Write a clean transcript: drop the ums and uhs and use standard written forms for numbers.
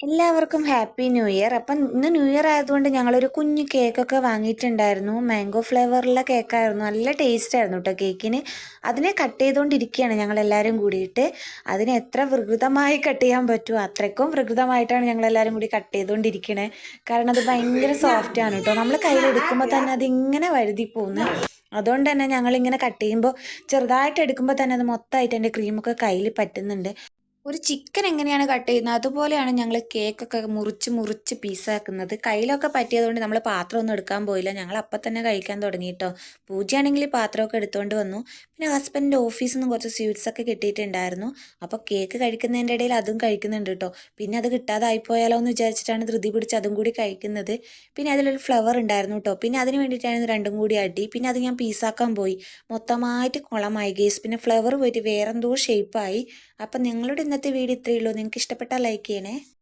എല്ലാവർക്കും happy new year. അപ്പം ഇന്ന് ന്യൂ ഇയർ ആയതുകൊണ്ട് ഞങ്ങളൊരു കുഞ്ഞു കേക്കൊക്കെ വാങ്ങിയിട്ടുണ്ടായിരുന്നു. മാംഗോ ഫ്ലേവറിലെ കേക്കായിരുന്നു. നല്ല ടേസ്റ്റ് ആയിരുന്നു കേട്ടോ കേക്കിന്. അതിനെ കട്ട് ചെയ്തുകൊണ്ടിരിക്കുകയാണ് ഞങ്ങളെല്ലാവരും കൂടിയിട്ട്. അതിനെ എത്ര വികൃതമായി കട്ട് ചെയ്യാൻ പറ്റുമോ അത്രയ്ക്കും വികൃതമായിട്ടാണ് ഞങ്ങളെല്ലാവരും കൂടി കട്ട് ചെയ്തുകൊണ്ടിരിക്കണേ. കാരണം അത് ഭയങ്കര സോഫ്റ്റ് ആണ് കേട്ടോ. നമ്മൾ കയ്യിലെടുക്കുമ്പോൾ തന്നെ അതിങ്ങനെ വഴുതി പോകുന്നു. അതുകൊണ്ട് തന്നെ ഞങ്ങളിങ്ങനെ കട്ട് ചെയ്യുമ്പോൾ ചെറുതായിട്ട് എടുക്കുമ്പോൾ തന്നെ അത് മൊത്തമായിട്ട് എൻ്റെ ക്രീമൊക്കെ കയ്യിൽ പറ്റുന്നുണ്ട്. ഒരു ചിക്കൻ എങ്ങനെയാണ് കട്ട് ചെയ്യുന്നത് അതുപോലെയാണ് ഞങ്ങൾ കേക്കൊക്കെ മുറിച്ച് മുറിച്ച് പീസാക്കുന്നത്. കയ്യിലൊക്കെ പറ്റിയതുകൊണ്ട് നമ്മൾ പാത്രമൊന്നും എടുക്കാൻ പോയില്ല. ഞങ്ങൾ അപ്പം തന്നെ കഴിക്കാൻ തുടങ്ങി കേട്ടോ. പൂജയാണെങ്കിൽ പാത്രമൊക്കെ എടുത്തുകൊണ്ട് വന്നു. പിന്നെ ഹസ്ബൻഡിൻ്റെ ഓഫീസിൽ നിന്ന് കുറച്ച് സ്വീറ്റ്സ് ഒക്കെ കിട്ടിയിട്ടുണ്ടായിരുന്നു. അപ്പോൾ കേക്ക് കഴിക്കുന്നതിൻ്റെ ഇടയിൽ അതും കഴിക്കുന്നുണ്ട് കേട്ടോ. പിന്നെ അത് കിട്ടാതായി പോയാലോ എന്ന് വിചാരിച്ചിട്ടാണ് ധൃതി പിടിച്ച് അതും കൂടി കഴിക്കുന്നത്. പിന്നെ അതിലൊരു ഫ്ലവർ ഉണ്ടായിരുന്നു കേട്ടോ. പിന്നെ അതിന് വേണ്ടിയിട്ടായിരുന്നു രണ്ടും കൂടി അടി. പിന്നെ അത് ഞാൻ പീസാക്കാൻ പോയി, മൊത്തമായിട്ട് കുളമായി ഗേസ്. പിന്നെ ഫ്ലവർ പോയിട്ട് വേറെന്തോ ഷേപ്പായി. അപ്പം നിങ്ങളുടെ ഇന്നത്തെ വീഡിയോ ഇത്രയേ ഉള്ളൂ. നിങ്ങൾക്ക് ഇഷ്ടപ്പെട്ടാൽ ലൈക്ക് ചെയ്യണേ.